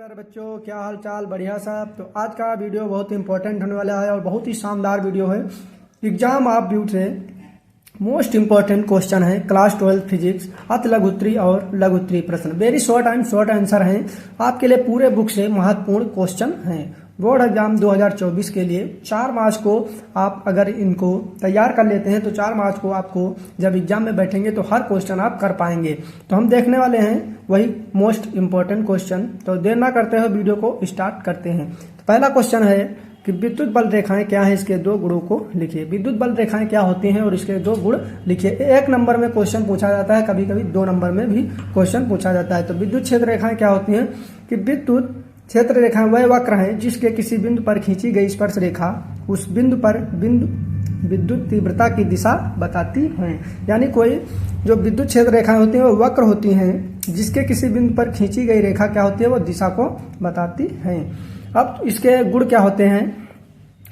प्यारे बच्चों, क्या हाल चाल? बढ़िया साहब। तो आज का वीडियो बहुत इंपॉर्टेंट होने वाला है और बहुत ही शानदार वीडियो है। एग्जाम आप व्यू से मोस्ट इंपॉर्टेंट क्वेश्चन है क्लास 12 फिजिक्स अति लघुत्तरी और लघुत्तरी प्रश्न। Very short and short answer हैं आपके लिए। पूरे बुक से महत्वपूर्ण क्वेश्चन हैं। बोर्ड एग्जाम 2024 के लिए 4 मार्च को आप अगर इनको तैयार कर लेते हैं तो 4 मार्च को आपको जब एग्जाम में बैठेंगे तो हर क्वेश्चन आप कर पाएंगे। तो हम देखने वाले हैं वही मोस्ट इम्पोर्टेंट क्वेश्चन। तो देर ना करते हुए वीडियो को स्टार्ट करते हैं। तो पहला क्वेश्चन है कि विद्युत बल रेखाएं क्या है, इसके 2 गुणों को लिखिए। विद्युत बल रेखाएं क्या होती हैं और इसके 2 गुण लिखिए। 1 नंबर में क्वेश्चन पूछा जाता है, कभी कभी 2 नंबर में भी क्वेश्चन पूछा जाता है। तो विद्युत क्षेत्र रेखाएं क्या होती हैं कि विद्युत क्षेत्र रेखाएं वह वक्र है जिसके किसी बिंदु पर खींची गई स्पर्श रेखा उस बिंदु पर विद्युत तीव्रता की दिशा बताती हैं। यानी कोई जो विद्युत क्षेत्र रेखाएं होती हैं वो वक्र होती हैं जिसके किसी बिंदु पर खींची गई रेखा क्या होती है, वो दिशा को बताती हैं। अब इसके गुण क्या होते हैं,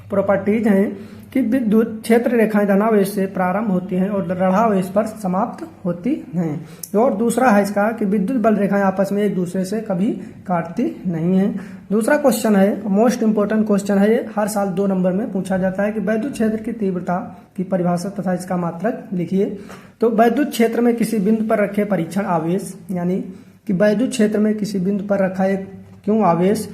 प्रॉपर्टीज हैं कि विद्युत क्षेत्र रेखाएं धनावेश से प्रारंभ होती हैं और ऋणावेश पर समाप्त होती हैं। और दूसरा है इसका कि विद्युत बल रेखाएं आपस में एक दूसरे से कभी काटती नहीं हैं। दूसरा क्वेश्चन है, मोस्ट इंपोर्टेंट क्वेश्चन है ये, हर साल 2 नंबर में पूछा जाता है कि वैद्युत क्षेत्र की तीव्रता की परिभाषा तथा इसका मात्रक लिखिए। तो वैद्युत क्षेत्र में किसी बिंदु पर रखे परीक्षण आवेश, यानी कि वैद्युत क्षेत्र में किसी बिंदु पर रखा एक क्यों आवेश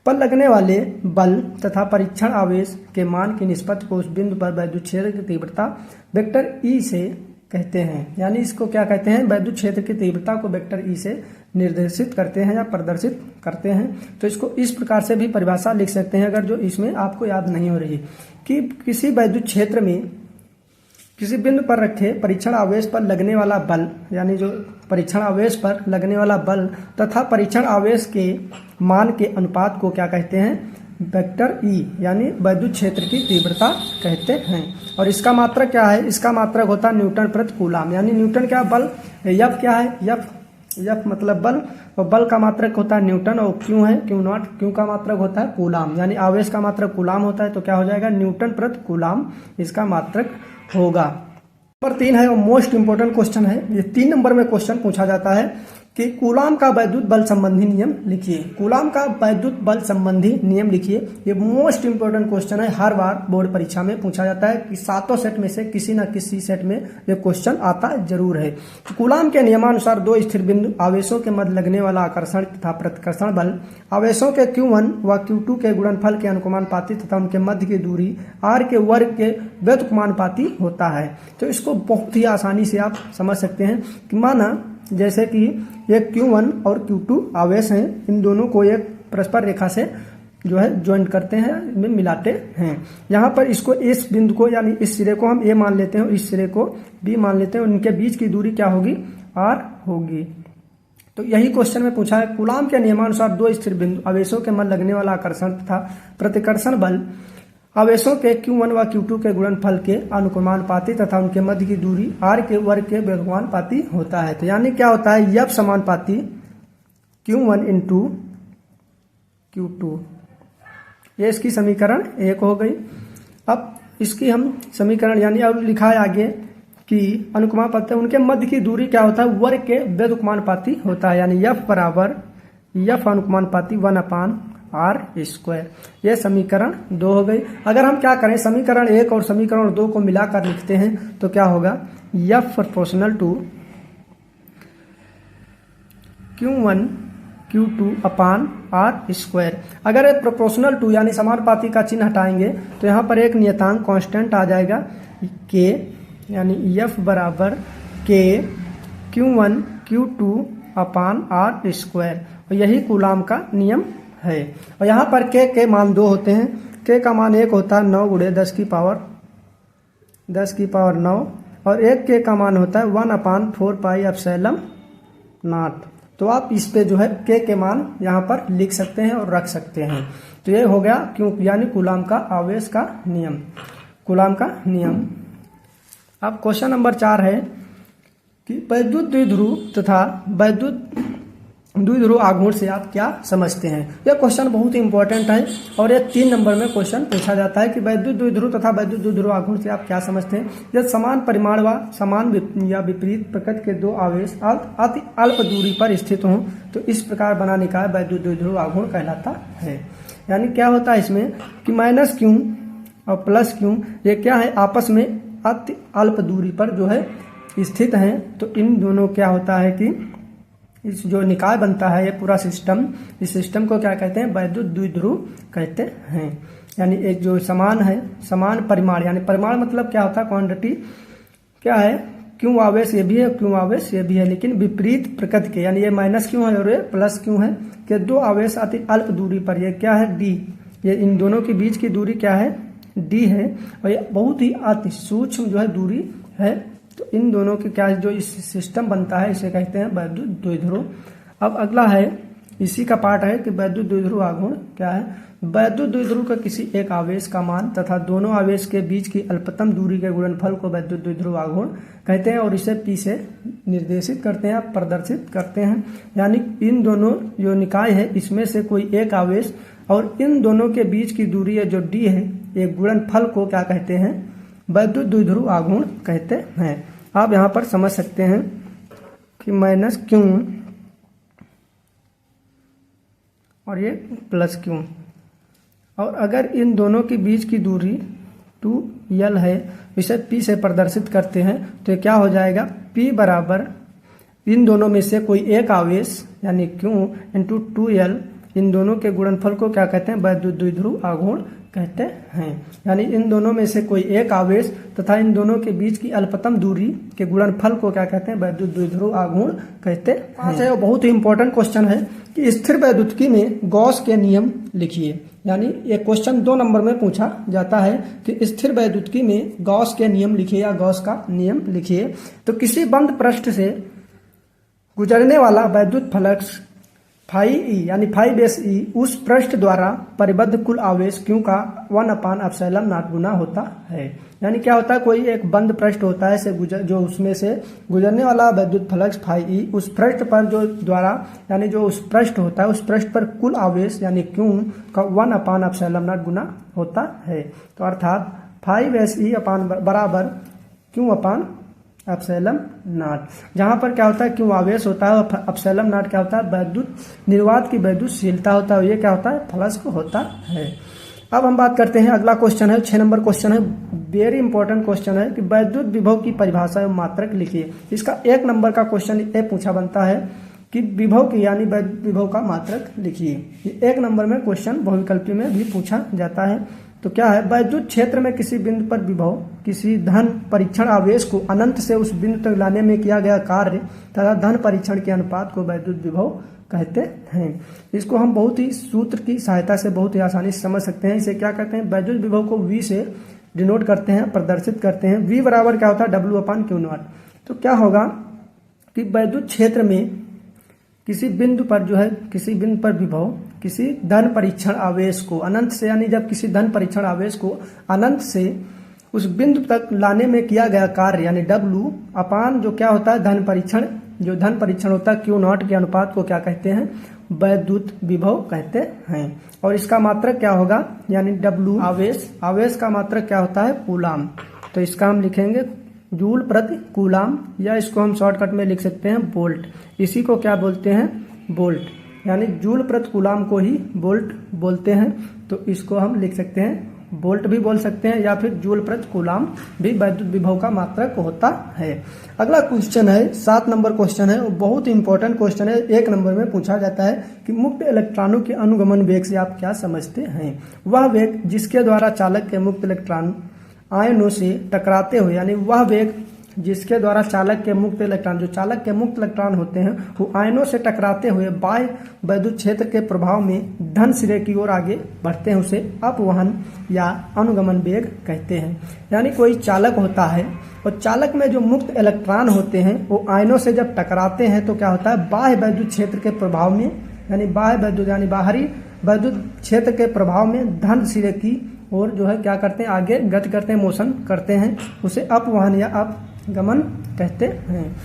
पर लगने वाले बल तथा परीक्षण आवेश के मान की निष्पत्ति को उस बिंदु पर वैद्युत क्षेत्र की तीव्रता वेक्टर ई से कहते हैं। यानी इसको क्या कहते हैं, वैद्युत क्षेत्र की तीव्रता को वेक्टर ई से निर्देशित करते हैं या प्रदर्शित करते हैं। तो इसको इस प्रकार से भी परिभाषा लिख सकते हैं अगर जो इसमें आपको याद नहीं हो रही कि किसी वैद्युत क्षेत्र में किसी बिंदु पर रखे परीक्षण आवेश पर लगने वाला बल, यानी जो परीक्षण आवेश पर लगने वाला बल तथा परीक्षण आवेश के मान के अनुपात को क्या कहते हैं, वेक्टर ई यानी वैद्युत क्षेत्र की तीव्रता कहते हैं। और इसका मात्रक क्या है, इसका मात्रक होता है न्यूटन प्रति कूलाम। यानी न्यूटन क्या बल, एफ क्या है, एफ मतलब बल, और बल का मात्रक होता है न्यूटन, और क्यों है क्यों नॉट, क्यों का मात्रक होता है कूलाम। यानी आवेश का मात्रक कूलाम होता है तो क्या हो जाएगा, न्यूटन प्रति कूलाम इसका मात्रक होगा। नंबर 3 है और मोस्ट इंपोर्टेंट क्वेश्चन है। ये 3 नंबर में क्वेश्चन पूछा जाता है कि कूलाम का वैद्युत बल संबंधी नियम लिखिए। कूलाम का वैद्युत बल संबंधी नियम लिखिए। ये मोस्ट इंपोर्टेंट क्वेश्चन है, हर बार बोर्ड परीक्षा में पूछा जाता है कि 7 सेट में से किसी न किसी सेट में ये क्वेश्चन आता जरूर है। तो कूलाम के नियमानुसार 2 स्थिर बिंदु आवेशों के मध्य लगने वाला आकर्षण तथा प्रतिकर्षण बल आवेशों के Q1 व Q2 के गुणनफल के अनुकमानुपाती तथा उनके मध्य की दूरी r के वर्ग के व्युत्क्रमानुपाती होता है। तो इसको बहुत ही आसानी से आप समझ सकते हैं कि माना जैसे कि ये Q1 और Q2 आवेश हैं, इन दोनों को एक परस्पर रेखा से जो है ज्वाइंट करते हैं, इनमें मिलाते हैं। यहाँ पर इसको इस बिंदु को यानी इस सिरे को हम A मान लेते हैं और इस सिरे को B मान लेते हैं और इनके बीच की दूरी क्या होगी, R होगी। तो यही क्वेश्चन में पूछा है, कूलाम के नियमानुसार 2 स्थिर बिंदु आवेशों के मध्य लगने वाला आकर्षण तथा प्रतिकर्षण बल आवेशों के Q1 व Q2 के गुणनफल के अनुक्रमानुपाती तथा उनके मध्य की दूरी r के वर्ग के व्युत्क्रमानुपाती होता है। तो यानी क्या होता है, F समानुपाती Q1 इंटू Q2। ये इसकी समीकरण 1 हो गई। अब इसकी हम समीकरण यानी अब लिखा है आगे कि अनुक्रमानुपाती उनके मध्य की दूरी क्या होता है, वर्ग के व्युत्क्रमानुपाती होता है। यानी F बराबर F अनुक्रमानुपाती 1/r²। यह समीकरण 2 हो गई। अगर हम क्या करें, समीकरण 1 और समीकरण 2 को मिलाकर लिखते हैं तो क्या होगा, F proportional to Q1 Q2 upon r²। अगर प्रोपोर्शनल टू यानी समानुपाती का चिन्ह हटाएंगे तो यहाँ पर एक नियतांक कांस्टेंट आ जाएगा K, यानी F बराबर K Q1 Q2 अपान r²। और यही कूलाम का नियम है। और यहाँ पर K के मान 2 होते हैं। K का मान 1 होता है 9 × 10 की पावर 9 और 1 K का मान होता है 1/4πε0। तो आप इस पे जो है K के मान यहाँ पर लिख सकते हैं और रख सकते हैं। तो ये हो गया क्यों, यानी कूलाम का आवेश का नियम, कूलाम का नियम। अब क्वेश्चन नंबर 4 है कि वैद्युत द्विध्रुव तथा वैद्युत द्विध्रुव आघूर्ण से आप क्या समझते हैं। यह क्वेश्चन बहुत ही इंपॉर्टेंट है और ये 3 नंबर में क्वेश्चन पूछा जाता है कि वैद्युत द्विध्रुव तथा वैद्युत द्विध्रुव आघूर्ण से आप क्या समझते हैं। यह समान परिमाण व समान या विपरीत प्रकृति के दो आवेश अति अल्प दूरी पर स्थित हों तो इस प्रकार बना निकाय वैद्युत द्विध्रुव आघूर्ण कहलाता है। यानी क्या होता है इसमें कि माइनस क्यू और प्लस क्यू ये क्या है, आपस में अति अल्प दूरी पर जो है स्थित हैं। तो इन दोनों क्या होता है कि इस जो निकाय बनता है ये पूरा सिस्टम, इस सिस्टम को क्या कहते हैं, वैद्युत द्विध्रुव कहते हैं। यानी एक जो समान है, समान परिमाण, यानी परिमाण मतलब क्या होता है, क्वांटिटी क्या है, क्यों आवेश ये भी है, क्यों आवेश ये भी है, लेकिन विपरीत प्रकृति के, यानी ये माइनस क्यों है और ये प्लस क्यों है कि दो आवेश अति अल्प दूरी पर, ये क्या है डी, ये इन दोनों के बीच की दूरी क्या है डी है और ये बहुत ही अति सूक्ष्म जो है दूरी है। तो इन दोनों के क्या जो इस सिस्टम बनता है इसे कहते हैं वैद्युत द्विध्रुव। अब अगला है इसी का पार्ट है कि वैद्युत द्विध्रुव आघूर्ण क्या है। वैद्युत द्विध्रुव का किसी एक आवेश का मान तथा दोनों आवेश के बीच की अल्पतम दूरी के गुणनफल को वैद्युत द्विध्रुव आघूर्ण कहते हैं और इसे पी से निर्देशित करते हैं, प्रदर्शित करते हैं। यानी इन दोनों जो निकाय है इसमें से कोई एक आवेश और इन दोनों के बीच की दूरी है जो डी है, एक गुणनफल को क्या कहते हैं, वैद्युत द्विध्रुव आघूर्ण कहते हैं। आप यहाँ पर समझ सकते हैं कि माइनस क्यू और ये प्लस क्यू, और अगर इन दोनों के बीच की दूरी 2l है, इसे p से प्रदर्शित करते हैं तो ये क्या हो जाएगा, p बराबर इन दोनों में से कोई एक आवेश यानी q इंटू 2l, इन दोनों के गुणनफल को क्या कहते हैं, वैद्युत द्विध्रुव आघूर्ण कहते हैं। यानी इन दोनों में से कोई एक आवेश तथा इन दोनों के बीच की अल्पतम दूरी के गुणनफल को क्या कहते हैं, वैद्युत द्विध्रुव आघूर्ण कहते हैं। वो बहुत ही इंपॉर्टेंट क्वेश्चन है कि स्थिर वैद्युतिकी में गॉस के नियम लिखिए। यानी ये क्वेश्चन 2 नंबर में पूछा जाता है कि स्थिर वैद्युतिकी में गॉस के नियम लिखिए या गॉस का नियम लिखिए। तो किसी बंद पृष्ठ से गुजरने वाला वैद्युत फ्लक्स फाई ई यानी फाई बेस ई उस पृष्ठ द्वारा परिबद्ध कुल आवेश क्यू का 1/ε0 गुना होता है। यानी क्या होता है, कोई एक बंद पृष्ठ होता है जो उसमें से गुजरने वाला वैद्युत फ्लक्स फाई ई उस पृष्ठ पर जो द्वारा यानी जो उस पृष्ठ होता है उस पृष्ठ पर कुल आवेश यानी क्यू का 1/ε0 गुना होता है। तो अर्थात फाई बेस ई बराबर Q/ε0, जहां पर क्या होता है क्यों आवेश होता है और ε0 क्या होता है, वैद्युत निर्वात की वैद्युतशीलता होता है, ये क्या होता है, फ्लक्स होता है। अब हम बात करते हैं, अगला क्वेश्चन है 6 नंबर क्वेश्चन है, वेरी इंपॉर्टेंट क्वेश्चन है कि वैद्युत विभव की परिभाषा एवं मात्रक लिखिए। इसका 1 नंबर का क्वेश्चन ये पूछा बनता है कि विभव की यानी विभव का मात्रक लिखिए। ये 1 नंबर में क्वेश्चन बहुविकल्पी में भी पूछा जाता है। तो क्या है, वैद्युत क्षेत्र में किसी बिंदु पर विभव किसी धन परीक्षण आवेश को अनंत से उस बिंदु तक लाने में किया गया कार्य तथा धन परीक्षण के अनुपात को वैद्युत विभव कहते हैं। इसको हम बहुत ही सूत्र की सहायता से बहुत ही आसानी से समझ सकते हैं। इसे क्या कहते हैं, वैद्युत विभव को V से डिनोट करते हैं, प्रदर्शित करते हैं। V बराबर क्या होता है, W/Q0। तो क्या होगा कि वैद्युत क्षेत्र में किसी बिंदु पर जो है, किसी बिंदु पर विभव किसी धन परीक्षण आवेश को अनंत से, यानी जब किसी धन परीक्षण आवेश को अनंत से उस बिंदु तक लाने में किया गया कार्य यानी W/ जो क्या होता है धन परीक्षण, जो धन परीक्षण होता है Q0 के अनुपात को क्या कहते हैं, वैद्युत विभव कहते हैं। और इसका मात्रक क्या होगा, यानी W आवेश का मात्रक क्या होता है, कूलाम। तो इसका हम लिखेंगे जूल प्रति कूलाम, या इसको हम शॉर्टकट में लिख सकते हैं वोल्ट। इसी को क्या बोलते हैं, वोल्ट, यानी जूल प्रति कूलाम को ही वोल्ट बोलते हैं। तो इसको हम लिख सकते हैं वोल्ट भी बोल सकते हैं या फिर जूल प्रति कूलाम भी वैद्युत विभव का मात्रक होता है। अगला क्वेश्चन है 7 नंबर क्वेश्चन है, बहुत ही इंपॉर्टेंट क्वेश्चन है। 1 नंबर में पूछा जाता है कि मुक्त इलेक्ट्रॉनों के अनुगमन वेग से आप क्या समझते हैं। वह वेग जिसके द्वारा चालक के मुक्त इलेक्ट्रॉन आयनों से टकराते हुए, यानी वह वेग जिसके द्वारा चालक के मुक्त इलेक्ट्रॉन, जो चालक के मुक्त इलेक्ट्रॉन होते हैं वो आयनों से टकराते हुए बाह्य वैद्युत क्षेत्र के प्रभाव में धन सिरे की ओर आगे बढ़ते हैं, उसे अपवहन या अनुगमन वेग कहते हैं। यानी कोई चालक होता है और चालक में जो मुक्त इलेक्ट्रॉन होते हैं वो आयनों से जब टकराते हैं तो क्या होता है, बाह्य वैद्युत क्षेत्र के प्रभाव में, यानी बाह्य वैद्युत यानी बाहरी वैद्युत क्षेत्र के प्रभाव में धन सिरे की और जो है क्या करते हैं, आगे गति करते हैं, मोशन करते हैं, उसे अपवहन या अपगमन कहते हैं।